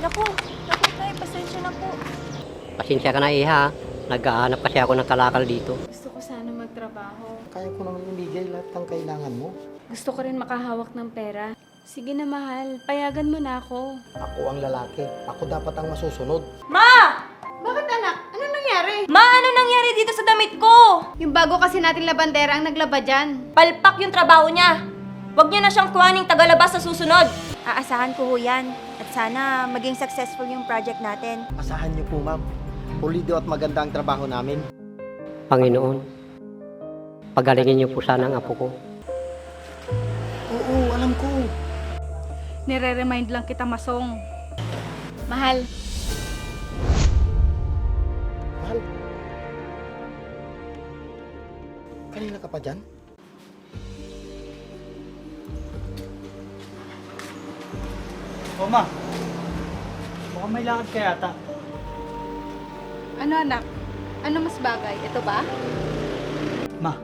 Naku, tay, pasensya na po. Pasensya ka na, Iha. Naghahanap kasi ako ng kalakal dito. Gusto ko sana magtrabaho. Kaya ko naman ibigay lahat ng kailangan mo. Gusto ko rin makahawak ng pera. Sige na, mahal. Payagan mo na ako. Ako ang lalaki. Ako dapat ang masusunod. Ma! Bakit anak? Ano nangyari? Ma, ano nangyari dito sa damit ko? Yung bago kasi natin labandera ang naglaba dyan. Palpak yung trabaho niya. Huwag niyo na siyang kuhaning tagalabas sa susunod. Aasahan ko ho yan. At sana maging successful yung project natin. Asahan niyo po, ma'am. Pulido at maganda ang trabaho namin. Panginoon, pagalingin niyo po sana ang apo ko. Oo, alam ko. Nire-remind lang kita, Masong. Mahal, Mahal. Kanina ka pa dyan? O ma, mukhang may lakad ka yata. ano anak? Ano mas bagay? Ito ba? Ma,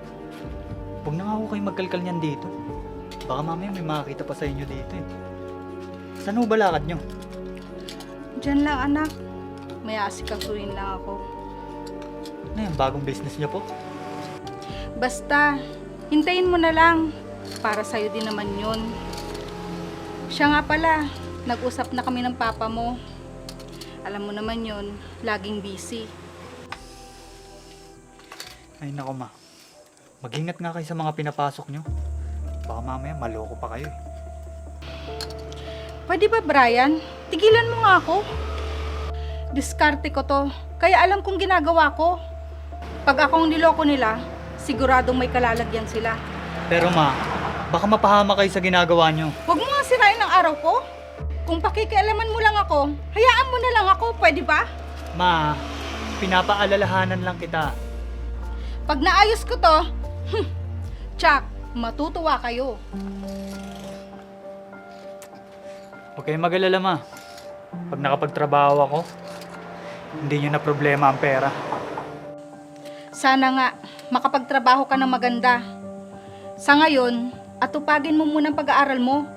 huwag na nga ako kayo magkalkal niyan dito. Baka mamaya may makakita pa sa inyo dito eh. Saan ho ba lakad nyo? Diyan lang anak. May asikasuin lang ako. Ano yung bagong business niyo po? Basta, hintayin mo na lang. Para sa'yo din naman yun. Siya nga pala, nag-usap na kami ng papa mo. Alam mo naman yun, laging busy. Ay nako ma, mag-ingat nga kayo sa mga pinapasok nyo. Baka mamaya maloko pa kayo eh. Pwede ba, Brian? Tigilan mo nga ako. Diskarte ko to, kaya alam kong ginagawa ko. Pag akong niloko nila, siguradong may kalalagyan sila. Pero ma, baka mapahama kayo sa ginagawa nyo. Huwag mo nga sirain ang araw ko. Kung pakikialaman mo lang ako, hayaan mo na lang ako, pwede ba? Ma, pinapaalalahanan lang kita. Pag naayos ko to, tsak, matutuwa kayo. Huwag kayong mag-alala ma. Pag nakapagtrabaho ako, hindi nyo na problema ang pera. Sana nga, makapagtrabaho ka ng maganda. Sa ngayon, atupagin mo muna ang pag-aaral mo.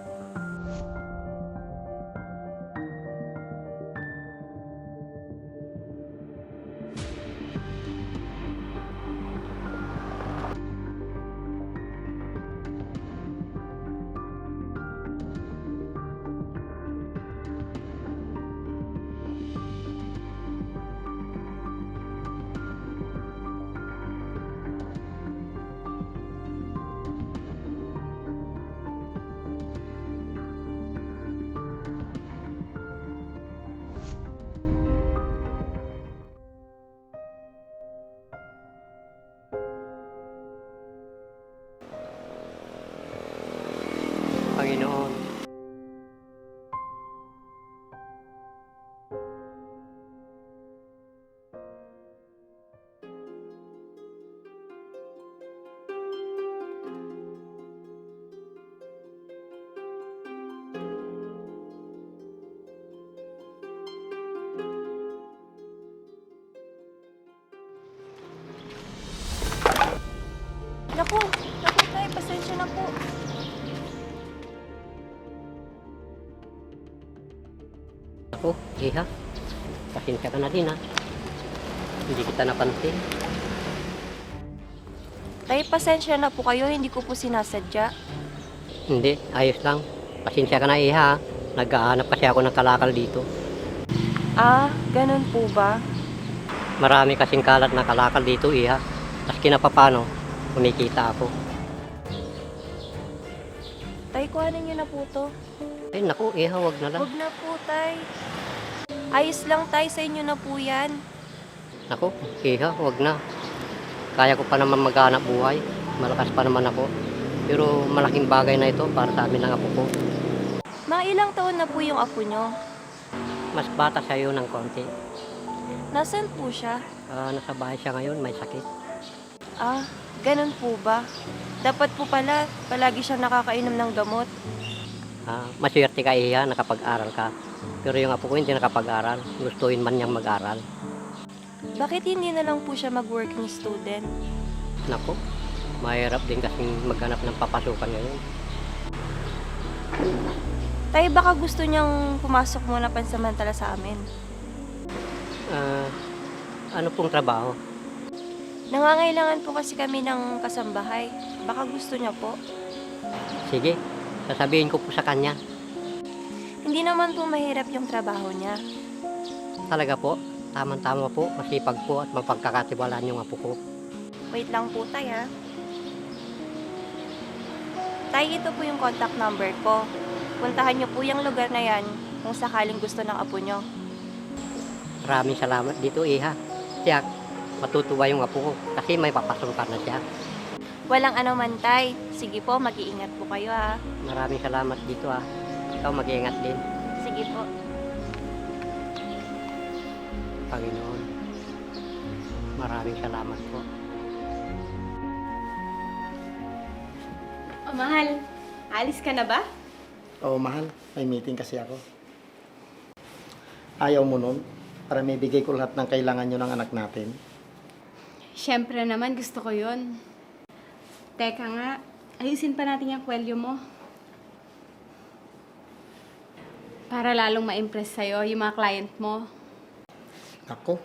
Panginoon, Naku, tay, pasensya na po. ako, Iha. Pasensya ka na din, ha. Hindi kita napansin. Tay, pasensya na po kayo, hindi ko po sinasadya. Hindi, ayos lang. Pasensya ka na, Iha. Naghahanap kasi ako ng kalakal dito. Ah, ganun po ba? Marami kasing kalat na kalakal dito, Iha. Tapos kinapapano, kumikita ako. Tay, kuhanin niyo na po to. Ay, naku, Iha, wag na lang. Huwag na po, tay. Ayos lang, tay, sa inyo na po yan. Naku, Iha, wag na. Kaya ko pa naman maghanap buhay. Malakas pa naman ako. Pero malaking bagay na ito para sa amin ng apo ko. Mga ilang taon na po yung apo nyo? Mas bata sa'yo ng konti. Nasaan po siya? Nasa bahay siya ngayon, may sakit. Ah, ganun po ba? Dapat po pala, palagi siyang nakakainom ng gamot. Maswerte ka, Iha, nakapag-aral ka. Pero yung apo ko hindi nakapag-aral. Gustuin man niyang mag-aral. Bakit hindi na lang po siya mag-working student? Naku, mahirap din kasing maghanap ng papasukan ngayon. Tay, baka gusto niyang pumasok muna pansamantala sa amin. Ano pong trabaho? Nangangailangan po kasi kami ng kasambahay. Baka gusto niya po. Sige, sasabihin ko po sa kanya. Hindi naman po mahirap yung trabaho niya. Talaga po, tamang-tama po, masipag po at mapagkakatiwalaan yung apo ko. Wait lang po, Tay, ha? Tay, ito po yung contact number ko. Puntahan niyo po yung lugar na yan kung sakaling gusto ng apo niyo. Maraming salamat dito, Iha. Tiyak, matutuwa yung apo ko kasi may papasungkan na siya. Walang anuman, Tay. Sige po, mag-iingat po kayo, ha? Maraming salamat dito, ha. Ikaw mag-iingat din, Sige po. Panginoon. Maraming salamat po. Oh, mahal. Alis ka na ba? Oo, mahal. May meeting kasi ako. Ayaw mo nun? Para may bigay ko lahat ng kailangan nyo ng anak natin. Siyempre naman, gusto ko yun. Teka nga, ayusin pa natin yung kwelyo mo. Para lalong ma-impress sa'yo yung mga client mo. Ako,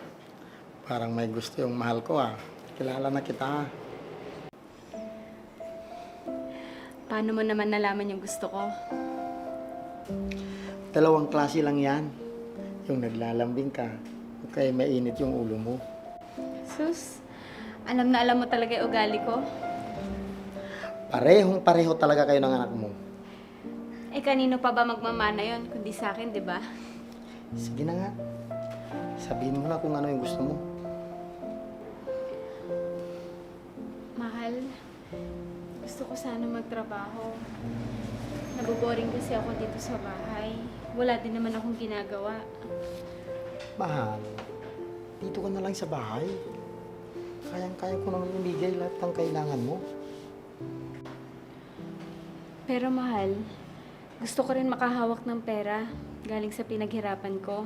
parang may gusto yung mahal ko ah. Kilala na kita. Paano mo naman nalaman yung gusto ko? Dalawang klase lang yan. Yung naglalambing ka, kaya mainit yung ulo mo. Sus, alam na alam mo talaga yung ugali ko. Parehong-pareho talaga kayo ng anak mo. Eh, kanino pa ba magmamana yon kundi sa akin, di ba? Sige na nga. Sabihin mo na kung ano yung gusto mo. Mahal, gusto ko sana magtrabaho. Naboboring kasi ako dito sa bahay. Wala din naman akong ginagawa. Mahal, dito ka na lang sa bahay. Kayang-kaya ko naman ibigay lahat ng kailangan mo. Pero mahal, gusto ko rin makahawak ng pera galing sa pinaghirapan ko.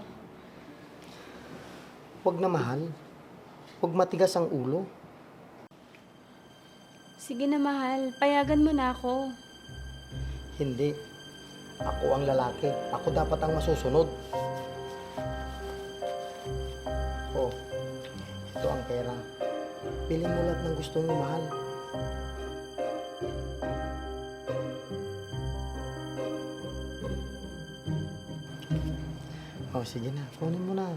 Huwag na mahal. Huwag matigas ang ulo. Sige na mahal, payagan mo na ako. Hindi. Ako ang lalaki. Ako dapat ang masusunod. Oh, ito ang pera. Pili mo lahat ng gusto mo, mahal. Oh, sige na. Kunin mo na.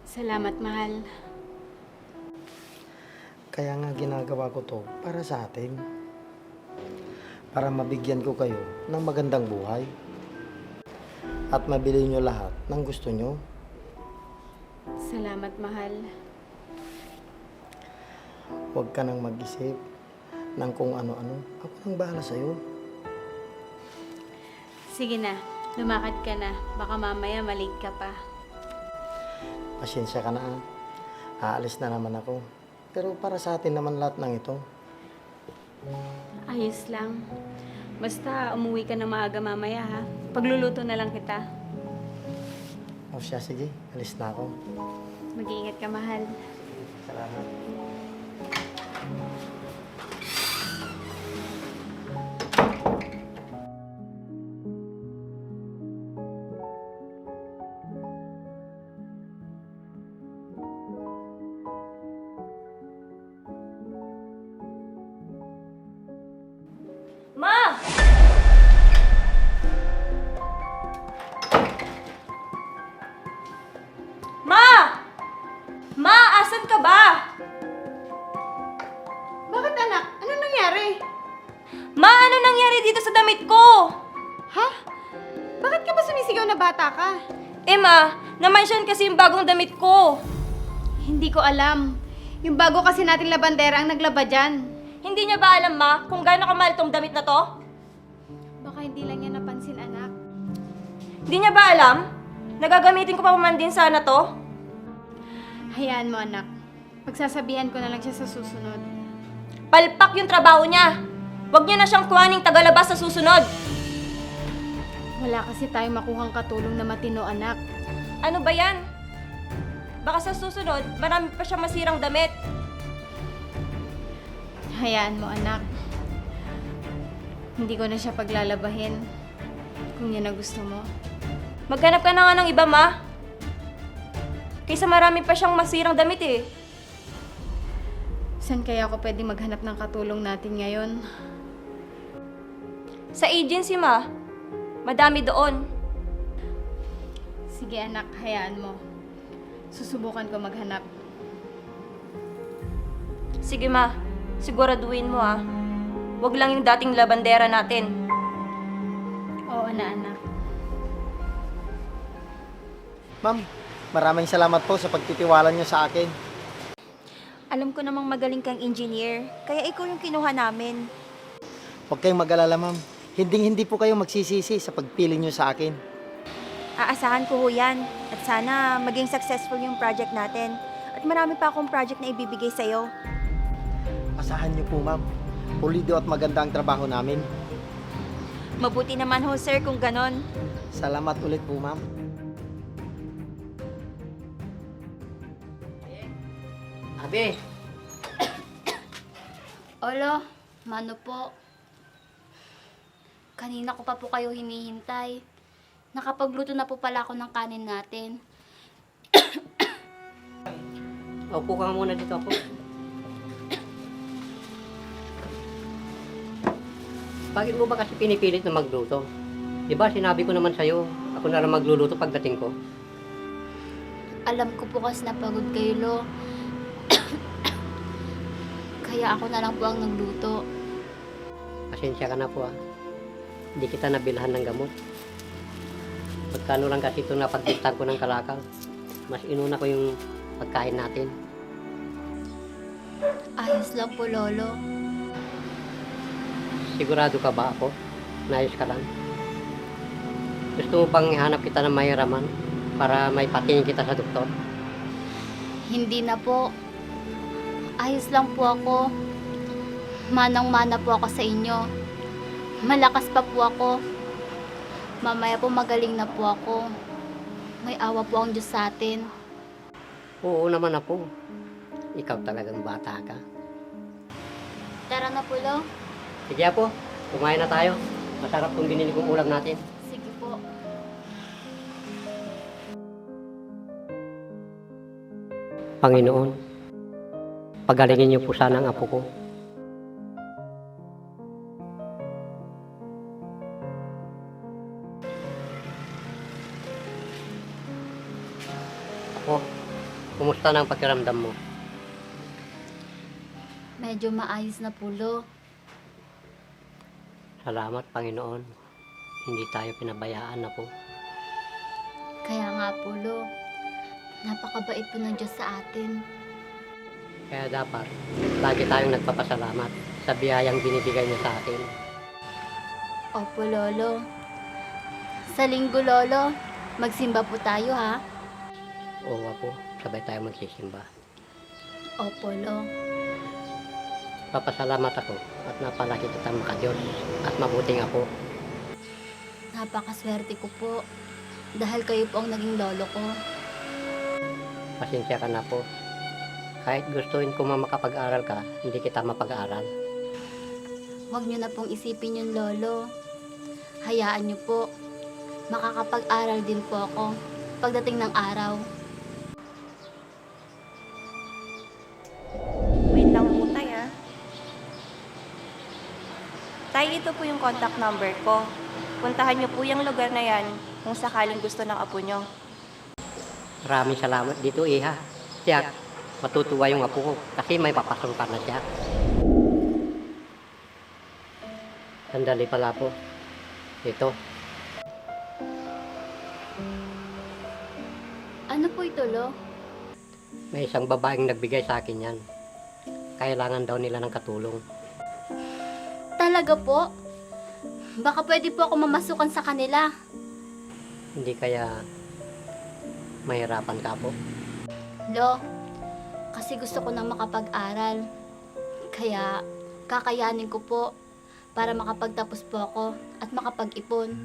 Salamat, mahal. Kaya nga ginagawa ko to para sa atin. Para mabigyan ko kayo ng magandang buhay. At mabili nyo lahat ng gusto nyo. Salamat, mahal. Huwag ka nang mag-isip ng kung ano-ano. Ako nang bahala sa'yo. Sige na, lumakad ka na. Baka mamaya malate ka pa. Pasensya ka na. Aalis na naman ako. Pero para sa atin naman lahat ng ito. Ayos lang. Basta umuwi ka na maaga mamaya, ha? Pagluluto na lang kita. O siya, sige. Alis na ako. Mag-iingat ka, mahal. Salamat. Ma! Ma! Ma, asan ka ba? Bakit anak? Ano nangyari? Ma, ano nangyari dito sa damit ko? Ha? Bakit ka ba sumisigaw na bata ka? Eh ma, na-mention kasi yung bagong damit ko. Hindi ko alam. Yung bago kasi nating labandera ang naglaba dyan. Hindi niya ba alam ma kung gaano kamahal tong damit na to? Baka hindi lang niya napansin, anak. Hindi niya ba alam? Nagagamitin ko pa man din sana to. Hayaan mo, anak. Pagsasabihan ko na lang siya sa susunod. Palpak yung trabaho niya. Huwag niyo na siyang kuhaning tagalabas sa susunod. Wala kasi tayong makuhang katulong na matino, anak. Ano ba yan? Baka sa susunod, marami pa siya masirang damit. Hayaan mo, anak. Hindi ko na siya paglalabahin kung yan ang gusto mo. Maghanap ka na nga ng iba, Ma. Kaysa marami pa siyang masirang damit eh. Saan kaya ako pwede maghanap ng katulong natin ngayon? Sa agency, Ma. Madami doon. Sige anak, hayaan mo. Susubukan ko maghanap. Sige, Ma. Siguraduhin mo, ah. Huwag lang yung dating labandera natin. Oo na anak. Ma'am, maraming salamat po sa pagtitiwala niyo sa akin. Alam ko namang magaling kang engineer, kaya ikaw yung kinuha namin. Huwag kayong mag-alala, ma'am. Hindi po kayo magsisisi sa pagpili niyo sa akin. Aasahan ko ho yan. At sana maging successful yung project natin. At marami pa akong project na ibibigay sa'yo. Asahan niyo po, ma'am. Pulido at maganda ang trabaho namin. Mabuti naman ho, sir, kung ganon. Salamat ulit po, ma'am. Abi, Olo, mano po? Kanina ko pa po kayo hinihintay. Nakapagluto na po pala ako ng kanin natin. upo ka muna dito ako. Bakit mo ba kasi pinipilit na magluto? Di ba sinabi ko naman sa'yo, ako na lang magluluto pagdating ko. Alam ko po kasi napagod kayo, Lo. Kaya ako na lang po ang nagluto. Pasensya ka na po ah. Hindi kita nabilhan ng gamot. Pagkano lang kasi ito napagbintan ko ng kalakal. Mas inuna ko yung pagkain natin. Ayos lang po, Lolo. Sigurado ka ba ako? Nayos ka lang? Gusto mo bang ihanap kita ng mahiraman para may patingin kita sa doktor? Hindi na po. Ayos lang po ako. Manang-mana po ako sa inyo. Malakas pa po ako. Mamaya po magaling na po ako. May awa po ang Diyos sa atin. Oo naman ako. Ikaw talagang bata ka. Tara na po, Lo. Sige po, kumain na tayo. Masarap kung binili kong ulam natin. Sige po. Panginoon, pagalingin niyo po sana ang apo ko. Ako, kumusta na ang pakiramdam mo? Medyo maayos na po, Lo. Salamat, Panginoon. Hindi tayo pinabayaan na po. Kaya nga po, Lo. Napakabait po ng Diyos sa atin. Kaya dapat, lagi tayong nagpapasalamat sa biyayang binibigay niya sa atin. Opo, Lolo. Sa linggo, Lolo, magsimba po tayo, ha? Oo po, sabay tayo magsisimba. Opo, Lo. Papasalamat ako at napalaki kitang makadiyos at mabuting apo. Napakaswerte ko po. Dahil kayo po ang naging lolo ko. Pasensya ka na po. Kahit gustuin ko makapag-aral ka, hindi kita mapag-aral. Huwag niyo na pong isipin yung lolo. Hayaan niyo po. Makakapag-aral din po ako pagdating ng araw. Wait lang po tayo, ah. Tay, ito po yung contact number ko. Puntahan niyo po yung lugar na yan kung sakaling gusto ng apo niyo. Maraming salamat dito, Iha. Tiyak, matutuwa yung apo ko kasi may papasungkan na siya. Sandali pala po. Ito, Ano po ito, Lo? may isang babaeng nagbigay sa akin yan. Kailangan daw nila ng katulong. Talaga po? Baka pwede po ako mamasukan sa kanila. Hindi kaya mahirapan ka po? Lo, kasi gusto ko nang makapag-aral. Kaya kakayanin ko po para makapagtapos po ako at makapag-ipon.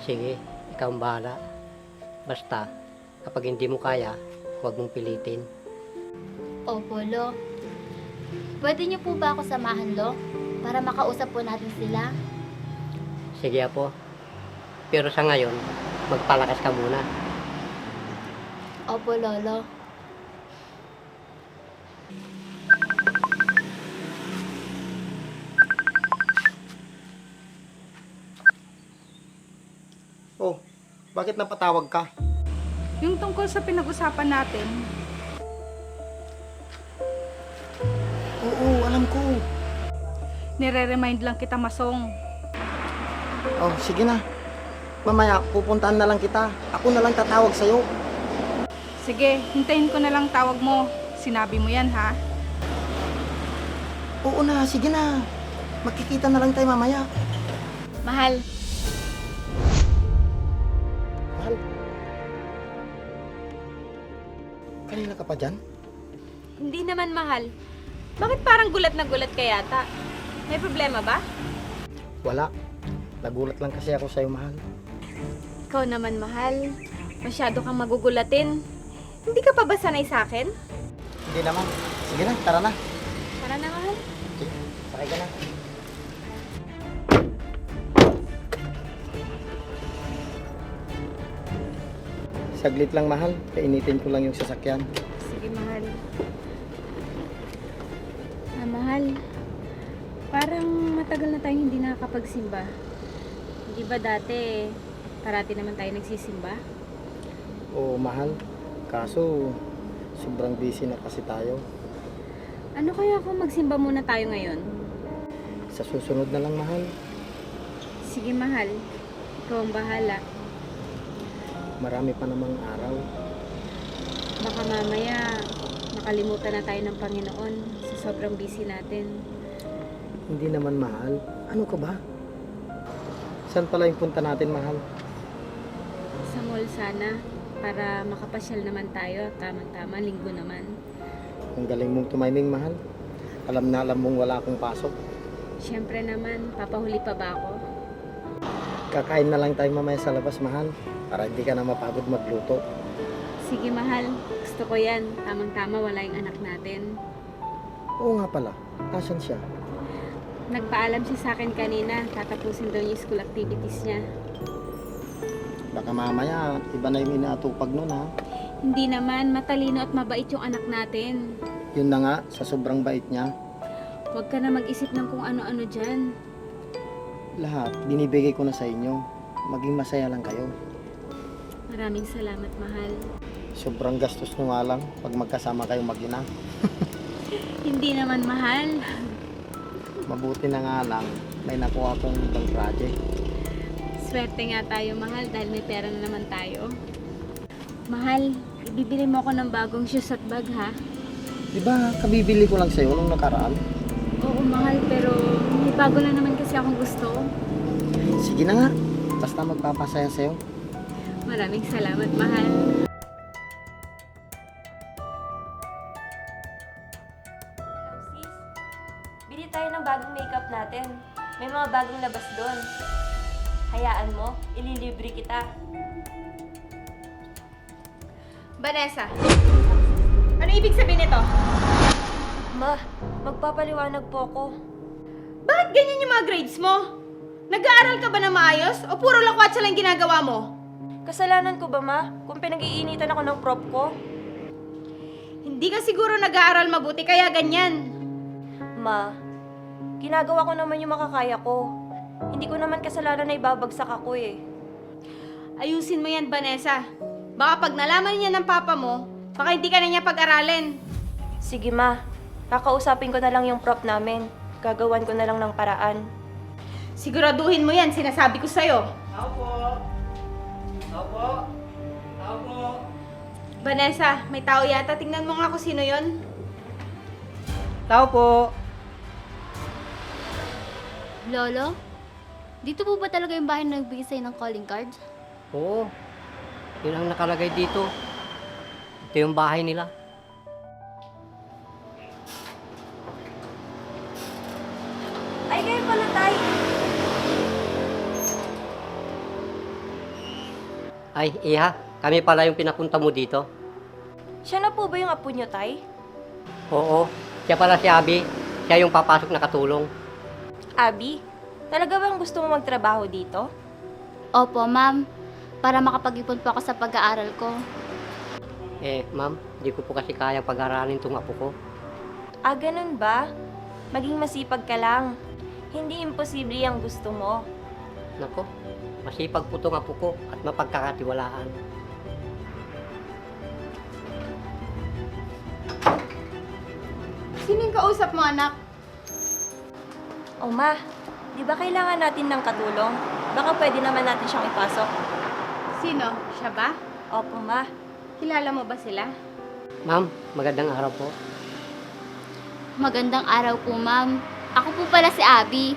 Sige, ikaw ang bahala. Basta, kapag hindi mo kaya, huwag mong pilitin. Opo, Lo. Pwede niyo po ba ako samahan, Lo? para makausap po natin sila. Sige Apo. Pero sa ngayon, magpalakas ka muna. Opo, Lolo. Oh, bakit napatawag ka? Yung tungkol sa pinag-usapan natin, Oo, alam ko. nire-remind lang kita, Masong. Oh, sige na. Mamaya, pupuntahan na lang kita. Ako na lang tatawag sa'yo. Sige, hintayin ko na lang tawag mo. Sinabi mo yan, ha? Oo na, sige na. Magkikita na lang tayo mamaya. Mahal, Mahal. Kanina ka pa dyan? hindi naman mahal. Bakit parang gulat na gulat ka yata? May problema ba? Wala. Nagulat lang kasi ako sa'yo, mahal. Ikaw naman, mahal. Masyado kang magugulatin. Hindi ka pa ba sanay sa akin? Hindi naman. Sige na, tara na. Tara na, mahal. Okay, sakay ka na. Saglit lang, mahal. Kainitin ko lang yung sasakyan. Sige, mahal. Mahal. Parang matagal na tayong hindi nakakapagsimba. Hindi ba dati, parati naman tayo nagsisimba? Oo, mahal. Kaso, sobrang busy na kasi tayo. Ano kaya kung magsimba muna tayo ngayon? Sa susunod na lang, mahal. Sige, mahal. Ikaw ang bahala. Marami pa namang araw. Baka mamaya, makalimutan na tayo ng Panginoon sa sobrang busy natin. Hindi naman, mahal. Ano ka ba? Saan pala yung punta natin, mahal? Sa mall sana, para makapasyal naman tayo. Tamang-tama, linggo naman. Ang galing mong tumiming, mahal. Alam na alam mong wala akong pasok. Siyempre naman, papahuli pa ba ako? Kakain na lang tayo mamaya sa labas, mahal. Para hindi ka na mapagod magluto. Sige, mahal. Gusto ko yan. Tamang-tama, wala yung anak natin. Oo nga pala. Nasaan siya? Nagpaalam siya sa akin kanina. Tatapusin daw yung school activities niya. Baka mamaya, iba na yung inaatupag nun, ha? Hindi naman, matalino at mabait yung anak natin. Yun na nga, sa sobrang bait niya. Huwag ka na mag-isip ng kung ano-ano dyan. Lahat, binibigay ko na sa inyo. Maging masaya lang kayo. Maraming salamat, mahal. Sobrang gastos nyo nga lang pag magkasama kayong mag-ina. Hindi naman, mahal. Mabuti na nga lang, may nakuha akong ibang project. Swerte nga tayo, mahal, dahil may pera na naman tayo. Mahal, ibibili mo ako ng bagong shoes at bag, ha? Di ba, kabibili ko lang sa'yo nung nakaraan? Oo, mahal, pero may bago na naman kasi akong gusto. Sige na nga, basta magpapasaya sa'yo. Maraming salamat, mahal. Hello, sis. Bili tayo ng bagong makeup natin. May mga bagong labas doon. Hayaan mo, ililibre kita. Vanessa, ano ibig sabihin nito? Ma, magpapaliwanag po ako. Bakit ganyan yung mga grades mo? Nag-aaral ka ba na maayos o puro lakwatsa lang ginagawa mo? Kasalanan ko ba, Ma? Kung pinag-iinitan ako ng prop ko? Hindi ka siguro nag-aaral mabuti kaya ganyan. Ma, ginagawa ko naman yung makakaya ko. Hindi ko naman kasalanan na ibabagsak ako eh. Ayusin mo yan, Vanessa. Baka pag nalaman niya ng papa mo, baka hindi ka na niya pag-aralin. Sige, Ma. Kakausapin ko na lang yung prop namin. Gagawan ko na lang ng paraan. Siguraduhin mo yan, sinasabi ko sa'yo. Vanessa, may tao yata. Tingnan mo nga kung sino yon. Tao po. Lolo, dito po ba talaga yung bahay na nagbigay sa'yo ng calling card? Oo. Yun ang nakalagay dito. Ito yung bahay nila. Ay, kayo pala, Tay. Ay, Iha, kami pala yung pinapunta mo dito. Siya na po ba yung apo niyo, Tay? Oo, siya pala si Abby. Siya yung papasok na katulong. Abby, talaga bang gusto mo magtrabaho dito? Opo, ma'am. Para makapag-ipon po ako sa pag-aaral ko. Ma'am, di ko po kasi kaya pag-aralin itong apo ko. Ah, ganun ba? Maging masipag ka lang. Hindi imposible ang gusto mo. Nako, masipag po itong apo ko at mapagkakatiwalaan. Sino yung kausap mo, anak? O ma, di ba kailangan natin ng katulong? Baka pwede naman natin siyang ipasok. Sino? Siya ba? Opo ma. Kilala mo ba sila? Ma'am, magandang araw po. Magandang araw po, ma'am. Ako po pala si Abby.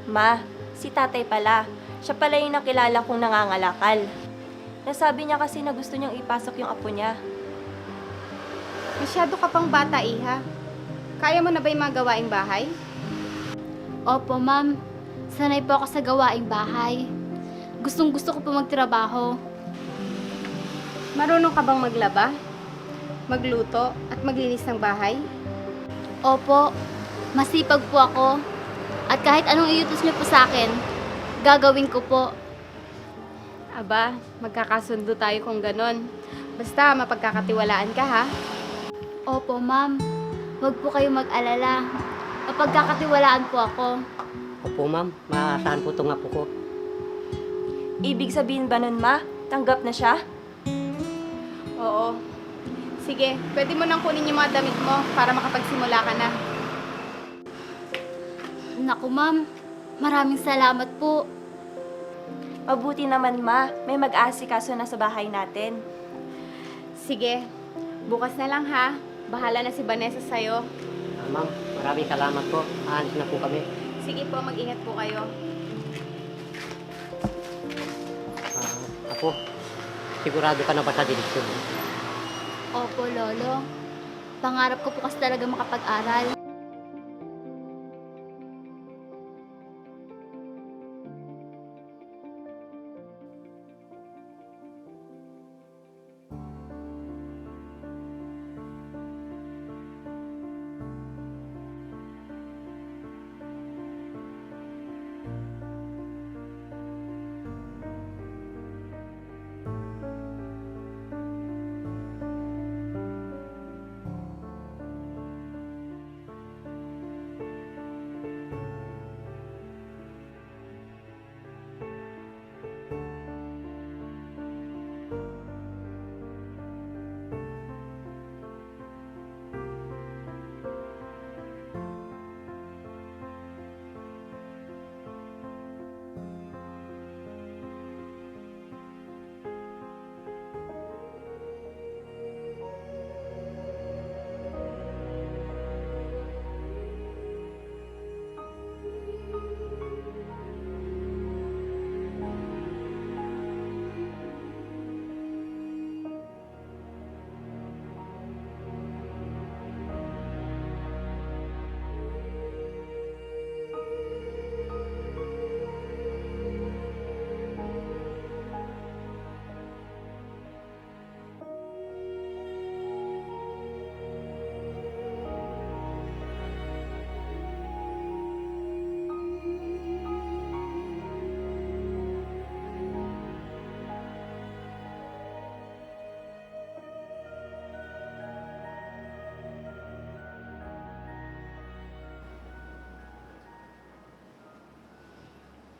Ma, si tatay pala. Siya pala yung nakilala kong nangangalakal. Nasabi niya kasi na gusto niyang ipasok yung apo niya. Masyado ka pang bata, Iha. Kaya mo na ba yung mga gawaing bahay? Opo, ma'am. Sanay po ako sa gawaing bahay. Gustong-gusto ko po magtrabaho. Marunong ka bang maglaba? Magluto at maglinis ng bahay? Opo, masipag po ako. At kahit anong iutos niyo po sa akin, gagawin ko po. Aba, magkakasundo tayo kung ganon. Basta mapagkakatiwalaan ka, ha? Opo, ma'am. Huwag po kayo mag-alala. Mapagkakatiwalaan po ako. Opo ma'am, maaasahan po itong apo ko. Ibig sabihin ba nun ma? Tanggap na siya? Oo. Sige, pwede mo nang kunin yung mga damit mo para makapagsimula ka na. Naku, ma'am. Maraming salamat po. Mabuti naman ma, may mag-aasikaso na sa bahay natin. Sige, bukas na lang ha. Bahala na si Vanessa sa'yo. Ma'am, maraming salamat po. Aalis na po kami. Sige po, mag-ingat po kayo. Apo, sigurado ka na ba sa direksyon? Opo, Lolo. Pangarap ko po kasi talaga makapag-aral.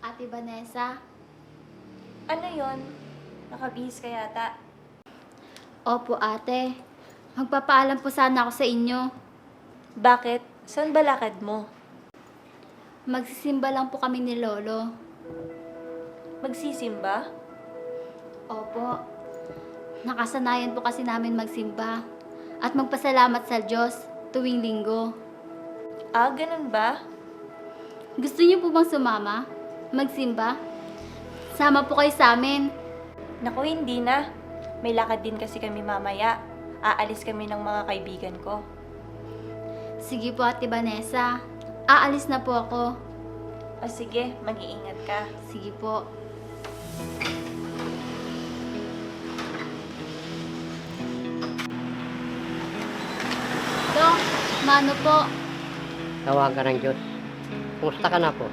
Ate Vanessa? Ano yon? Nakabihis ka yata. Opo, ate. Magpapaalam po sana ako sa inyo. Bakit? Saan ba lakad mo? Magsisimba lang po kami ni Lolo. Magsisimba? Opo. Nakasanayan po kasi namin magsimba at magpasalamat sa Diyos tuwing linggo. Ah, ganun ba? Gusto niyo po bang sumama? Magsimba? Sama po kayo sa amin. Naku, hindi na. May lakad din kasi kami mamaya. Aalis kami ng mga kaibigan ko. Sige po, Ate Vanessa. Aalis na po ako. O sige, mag-iingat ka. Sige po. Dong, mano po? Tawagan ka ng Diyos. Kumusta ka na po?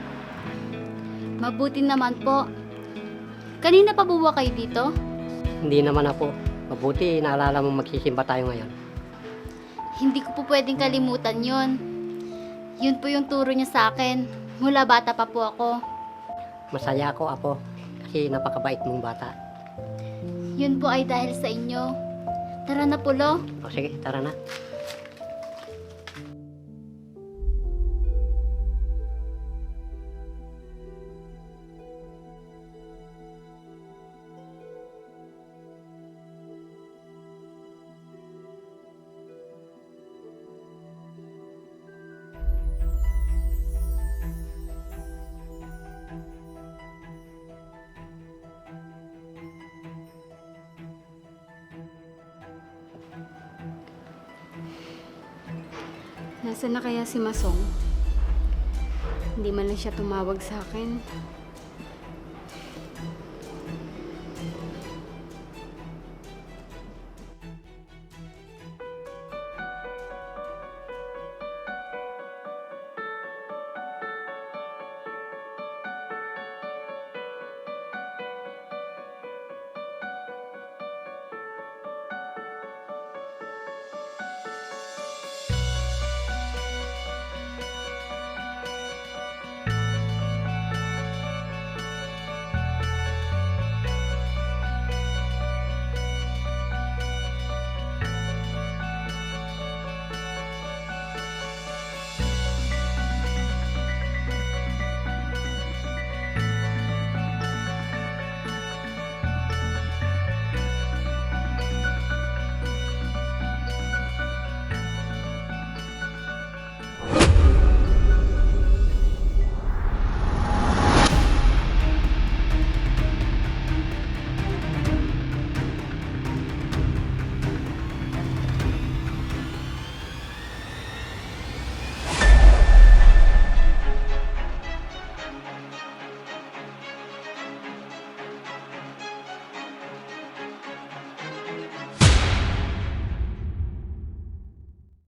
Mabuti naman po. Kanina pa buwa kayo dito? Hindi naman na po. Mabuti naalala mo magsisimba tayo ngayon. Hindi ko po pwedeng kalimutan yun. Yun po yung turo niya sa akin. Mula bata pa po ako. Masaya ako, Apo. Kasi napakabait mong bata. Yun po ay dahil sa inyo. Tara na po, Lo. O sige, tara na. Nasaan na kaya si Masong? Hindi man lang siya tumawag sa akin.